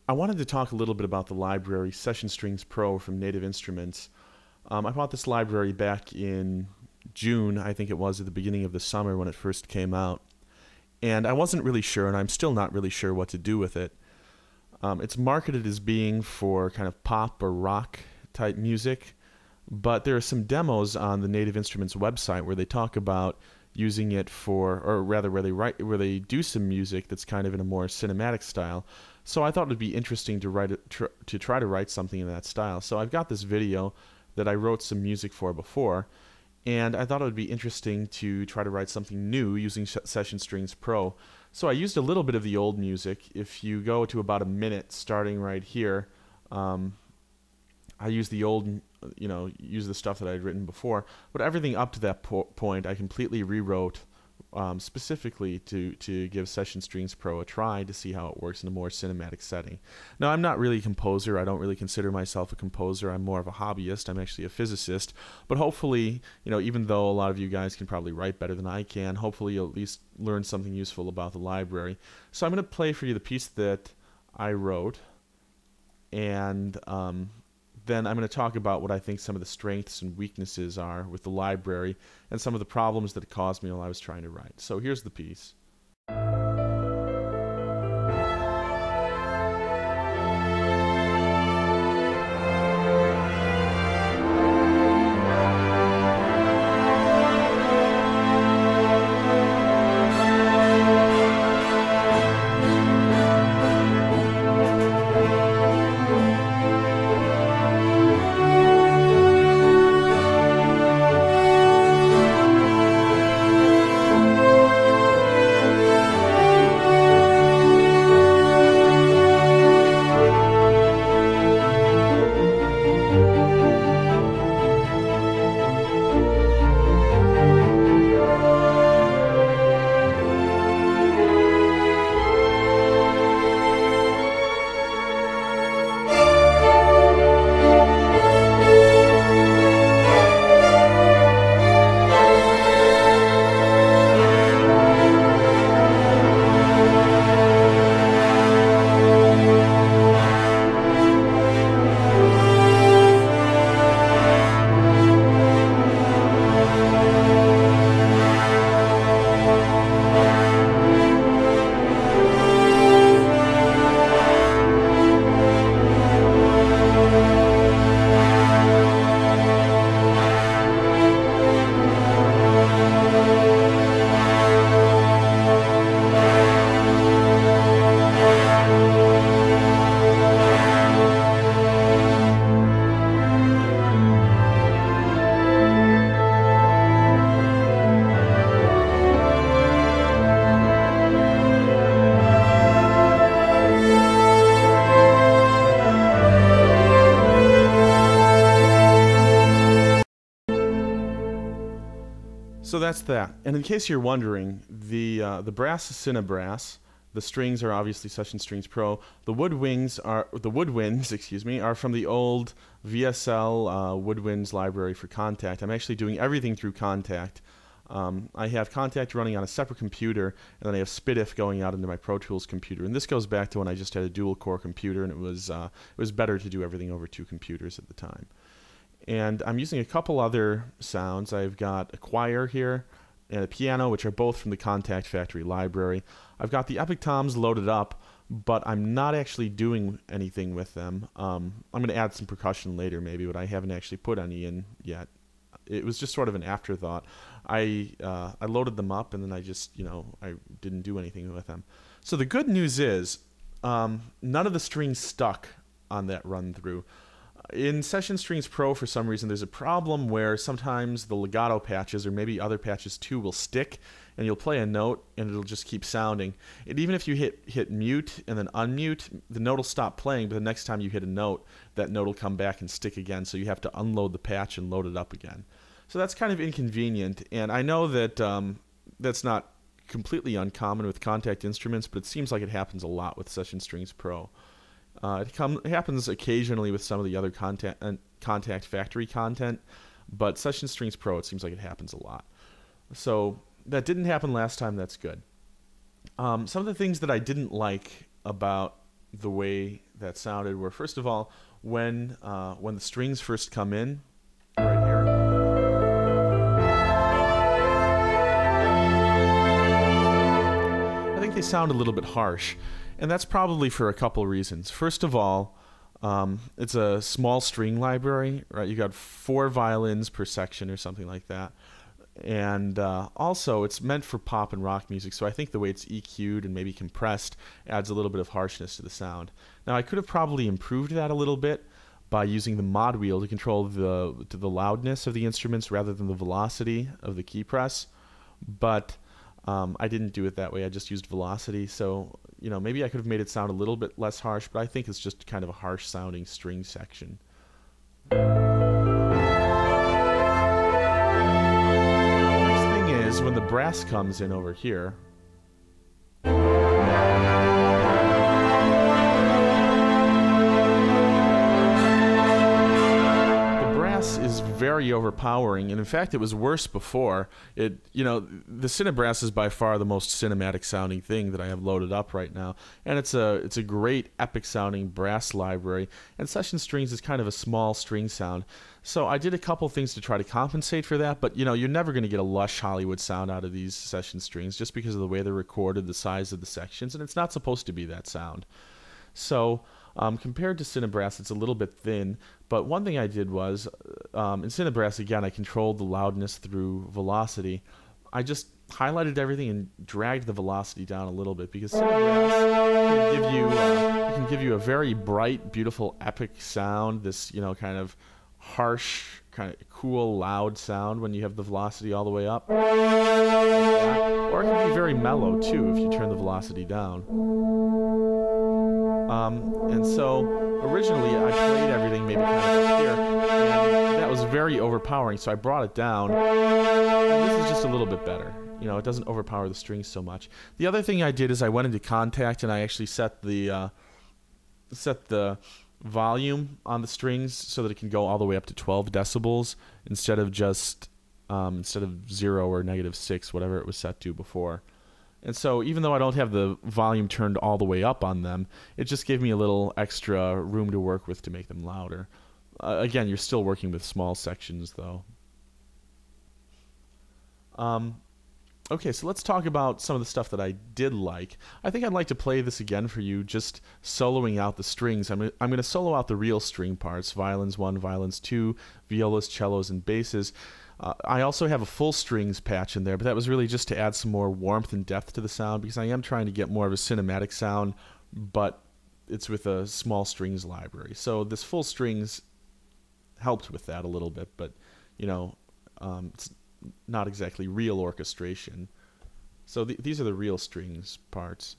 I wanted to talk a little bit about the library Session Strings Pro from Native Instruments. I bought this library back in June, I think it was, at the beginning of the summer when it first came out. And I wasn't really sure, and I'm still not really sure what to do with it. It's marketed as being for kind of pop or rock type music, but there are some demos on the Native Instruments website where they talk about using it for, or rather where they do some music that's kind of in a more cinematic style. So I thought it would be interesting to to try to write something in that style. So I've got this video that I wrote some music for before, and I thought it would be interesting to try to write something new using Session Strings Pro. So I used a little bit of the old music. If you go to about a minute starting right here, I use the old, use the stuff that I'd written before, but everything up to that point I completely rewrote specifically to give Session Strings Pro a try to see how it works in a more cinematic setting. Now, I'm not really a composer. I don't really consider myself a composer. I'm more of a hobbyist. I'm actually a physicist. But hopefully, even though a lot of you guys can probably write better than I can, hopefully you'll at least learn something useful about the library. So I'm going to play for you the piece that I wrote, and then I'm going to talk about what I think some of the strengths and weaknesses are with the library and some of the problems that it caused me while I was trying to write. So here's the piece. So that's that. And in case you're wondering, the brass is Cinebrass. The strings are obviously Session Strings Pro. The woodwinds, excuse me, are from the old VSL woodwinds library for Contact. I'm actually doing everything through Contact. I have Contact running on a separate computer, and then I have SPDIF going out into my Pro Tools computer. And this goes back to when I just had a dual-core computer, and it was better to do everything over two computers at the time. And I'm using a couple other sounds. I've got a choir here and a piano, which are both from the Contact Factory library. I've got the Epic Toms loaded up, but I'm not actually doing anything with them. I'm going to add some percussion later maybe, but I haven't actually put any in yet. It was just sort of an afterthought. I loaded them up, and then I just, I didn't do anything with them. So the good news is none of the strings stuck on that run through. In Session Strings Pro, for some reason, there's a problem where sometimes the legato patches, or maybe other patches too, will stick, and you'll play a note, and it'll just keep sounding. And even if you hit mute and then unmute, the note will stop playing, but the next time you hit a note, that note will come back and stick again, so you have to unload the patch and load it up again. So that's kind of inconvenient, and I know that that's not completely uncommon with Contact instruments, but it seems like it happens a lot with Session Strings Pro. It happens occasionally with some of the other Contact Factory content, but Session Strings Pro, it seems like it happens a lot. So that didn't happen last time. That's good. Some of the things that I didn't like about the way that sounded were, first of all, when the strings first come in, right here, I think they sound a little bit harsh. And that's probably for a couple reasons. First of all, it's a small string library, right? You got 4 violins per section or something like that. And also, it's meant for pop and rock music, so I think the way it's EQ'd and maybe compressed adds a little bit of harshness to the sound. Now, I could have probably improved that a little bit by using the mod wheel to control the loudness of the instruments rather than the velocity of the key press, but I didn't do it that way. I just used velocity, so maybe I could have made it sound a little bit less harsh, but I think it's just kind of a harsh sounding string section. Next thing is when the brass comes in over here, is very overpowering, and in fact it was worse before. The Cinebrass is by far the most cinematic sounding thing that I have loaded up right now, and it's a great epic sounding brass library, and session strings is kind of a small string sound. So I did a couple things to try to compensate for that, but you're never going to get a lush Hollywood sound out of these session strings just because of the way they're recorded, the size of the sections, and it's not supposed to be that sound. So compared to Cinebrass, it's a little bit thin, but one thing I did was, in Cinebrass, again, I controlled the loudness through velocity. I just highlighted everything and dragged the velocity down a little bit, because Cinebrass can give you a very bright, beautiful, epic sound, this, kind of harsh, kind of cool, loud sound when you have the velocity all the way up. Like that. Or it can be very mellow, too, if you turn the velocity down. And so originally I played everything maybe kind of up here, and that was very overpowering, so I brought it down, and this is just a little bit better. It doesn't overpower the strings so much. The other thing I did is I went into Contact and I actually set the volume on the strings so that it can go all the way up to 12 decibels instead of just 0 or -6, whatever it was set to before. And so even though I don't have the volume turned all the way up on them, it just gave me a little extra room to work with to make them louder. Again, you're still working with small sections, though. Okay, so let's talk about some of the stuff that I did like. I think I'd like to play this again for you, just soloing out the strings. I'm going to solo out the real string parts, violins 1, violins 2, violas, cellos, and basses. I also have a full strings patch in there, but that was really just to add some more warmth and depth to the sound, because I am trying to get more of a cinematic sound, but it's with a small strings library. So this full strings helped with that a little bit, but it's not exactly real orchestration. So these are the real strings parts.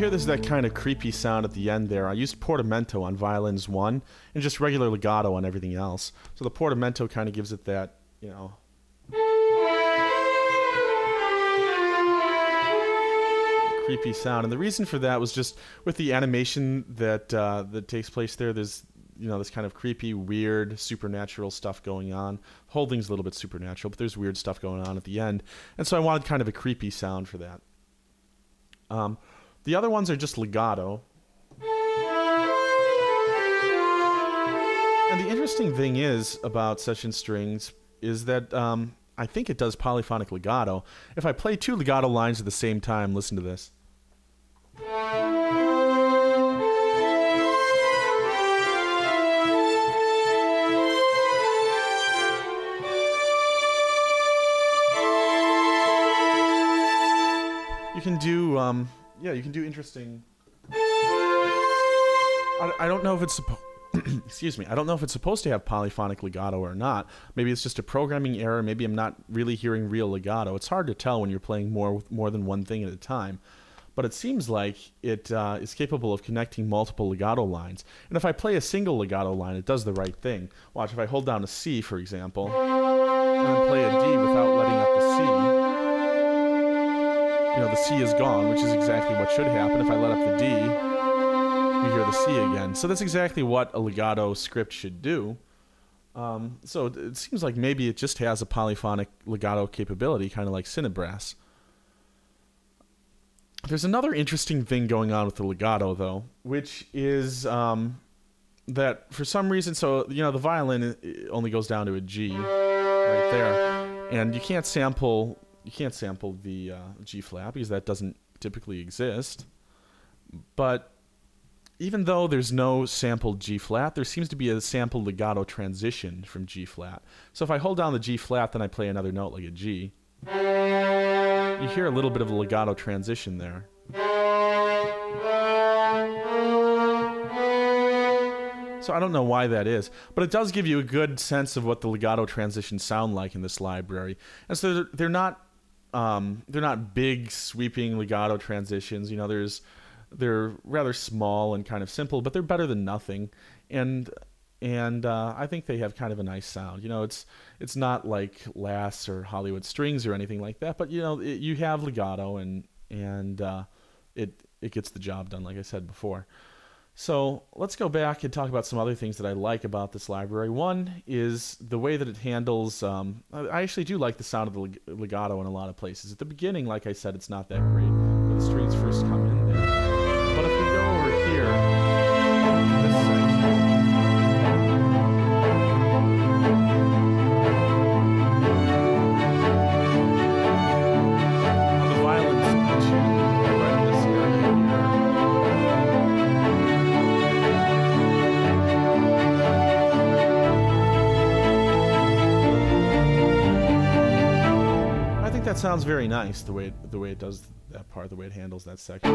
There's that kind of creepy sound at the end there. I used portamento on violins 1 and just regular legato on everything else. So the portamento kind of gives it that, creepy sound, and the reason for that was just with the animation that that takes place there. There's this kind of creepy, weird, supernatural stuff going on. The whole thing's a little bit supernatural, but there's weird stuff going on at the end, and so I wanted kind of a creepy sound for that. The other ones are just legato. And the interesting thing is about session strings is that I think it does polyphonic legato. If I play 2 legato lines at the same time, listen to this. You can do, you can do interesting. I don't know if it's supposed. Excuse me. I don't know if it's supposed to have polyphonic legato or not. Maybe it's just a programming error. Maybe I'm not really hearing real legato. It's hard to tell when you're playing more than one thing at a time. But it seems like it is capable of connecting multiple legato lines. And if I play a single legato line, it does the right thing. Watch, if I hold down a C, for example, and then play a D without letting up the C, the C is gone, which is exactly what should happen. If I let up the D, we hear the C again. So that's exactly what a legato script should do. So it seems like maybe it just has a polyphonic legato capability, kind of like Cinebrass. There's another interesting thing going on with the legato, though, which is that for some reason, the violin only goes down to a G right there, and you can't sample the G flat because that doesn't typically exist. But even though there's no sampled G flat, there seems to be a sampled legato transition from G flat. So if I hold down the G flat, then I play another note like a G, you hear a little bit of a legato transition there. So I don't know why that is, but it does give you a good sense of what the legato transitions sound like in this library. And so they're not big sweeping legato transitions. They're rather small and kind of simple, but they're better than nothing. And I think they have kind of a nice sound. It's not like Lass or Hollywood Strings or anything like that, but you have legato and it gets the job done, like I said before. So let's go back and talk about some other things that I like about this library. One is the way that it handles. I actually do like the sound of the legato in a lot of places. At the beginning, like I said, it's not that great when the strings first come in there. But if we go over here, this section. The violins too, right in this area here. I think that sounds very nice the way it does that part, the way it handles that section.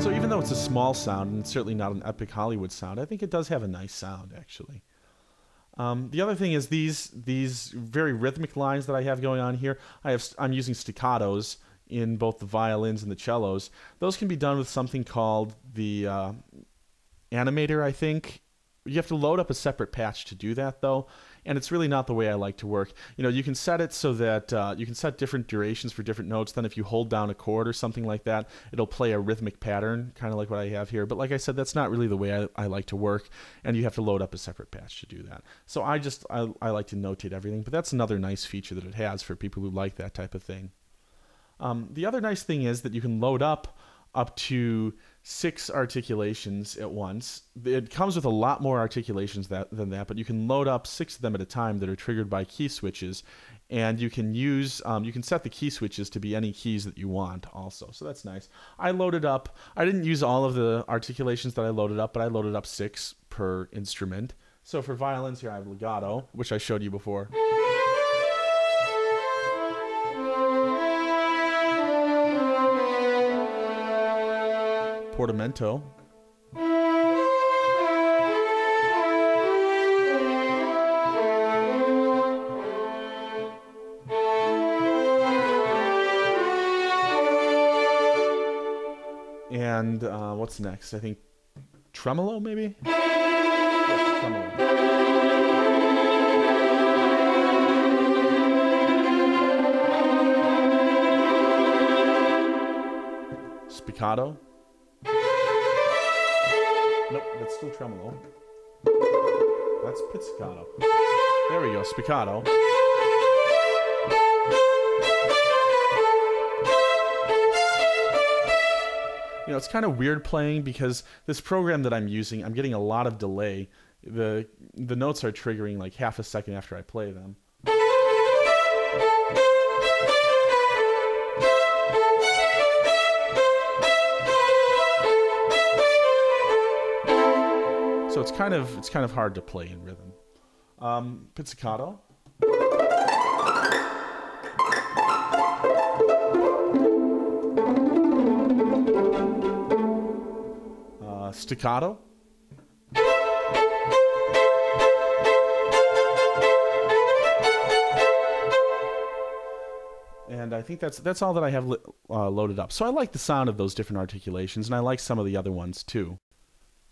So even though it's a small sound, and it's certainly not an epic Hollywood sound, I think it does have a nice sound, actually. The other thing is these very rhythmic lines that I have going on here. I'm using staccatos in both the violins and the cellos. Those can be done with something called the animator, I think. You have to load up a separate patch to do that, though, and it's really not the way I like to work. You can set it so that you can set different durations for different notes. Then if you hold down a chord or something like that, it'll play a rhythmic pattern, kind of like what I have here. But like I said, that's not really the way I like to work, and you have to load up a separate patch to do that. So I like to notate everything, but that's another nice feature that it has for people who like that type of thing. The other nice thing is that you can load up to 6 articulations at once. It comes with a lot more articulations than that, but you can load up 6 of them at a time that are triggered by key switches, and you can set the key switches to be any keys that you want also. So that's nice. I loaded up, I didn't use all of the articulations that I loaded up, but I loaded up 6 per instrument. So for violins here I have legato, which I showed you before. Portamento. And what's next? I think tremolo, maybe? Yes, tremolo. Staccato. Nope, that's still tremolo. That's pizzicato. There we go, spiccato. You know, it's kind of weird playing because this program that I'm using, I'm getting a lot of delay. The notes are triggering like half a second after I play them. So it's kind of hard to play in rhythm. Pizzicato. Staccato. And I think that's all that I have loaded up. So I like the sound of those different articulations, and I like some of the other ones too.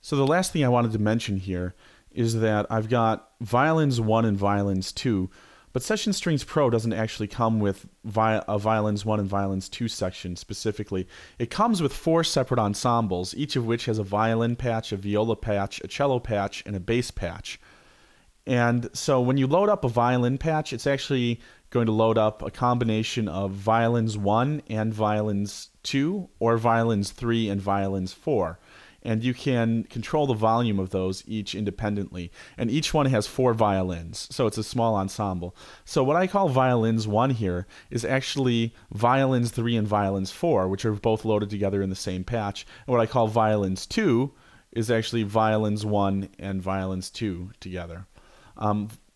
So the last thing I wanted to mention here is that I've got Violins 1 and Violins 2, but Session Strings Pro doesn't actually come with a Violins 1 and Violins 2 section specifically. It comes with 4 separate ensembles, each of which has a violin patch, a viola patch, a cello patch, and a bass patch. And so when you load up a violin patch, it's actually going to load up a combination of Violins 1 and Violins 2, or Violins 3 and Violins 4. And you can control the volume of those each independently. And each one has 4 violins, so it's a small ensemble. So what I call Violins 1 here is actually Violins 3 and Violins 4, which are both loaded together in the same patch. And what I call Violins 2 is actually Violins 1 and Violins 2 together.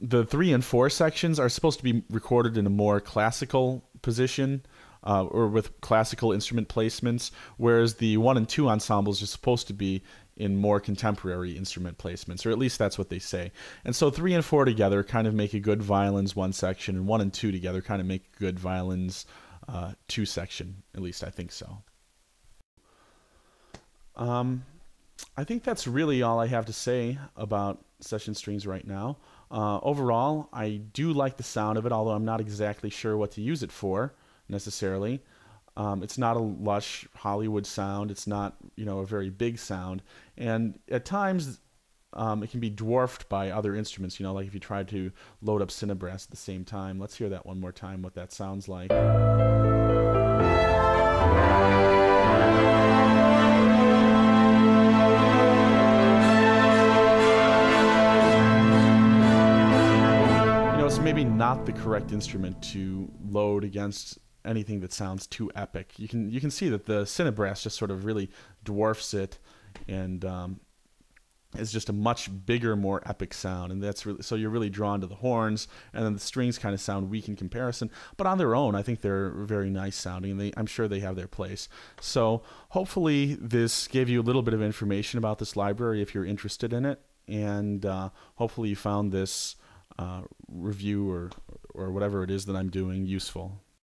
The 3 and 4 sections are supposed to be recorded in a more classical position, or with classical instrument placements, whereas the 1 and 2 ensembles are supposed to be in more contemporary instrument placements, or at least that's what they say. And so 3 and 4 together kind of make a good Violins 1 section, and 1 and 2 together kind of make a good Violins 2 section. At least I think so. I think that's really all I have to say about Session Strings right now. Overall, I do like the sound of it, although I'm not exactly sure what to use it for necessarily. It's not a lush Hollywood sound. It's not, a very big sound. And at times, it can be dwarfed by other instruments, like if you try to load up Cinebrass at the same time. Let's hear that one more time, what that sounds like. It's maybe not the correct instrument to load against anything that sounds too epic. You can see that the Cinebrass just sort of really dwarfs it, and it's just a much bigger, more epic sound. And that's really, so you're really drawn to the horns, and then the strings kind of sound weak in comparison. But on their own, I think they're very nice sounding, and I'm sure they have their place. So hopefully this gave you a little bit of information about this library if you're interested in it, and hopefully you found this review or whatever it is that I'm doing useful.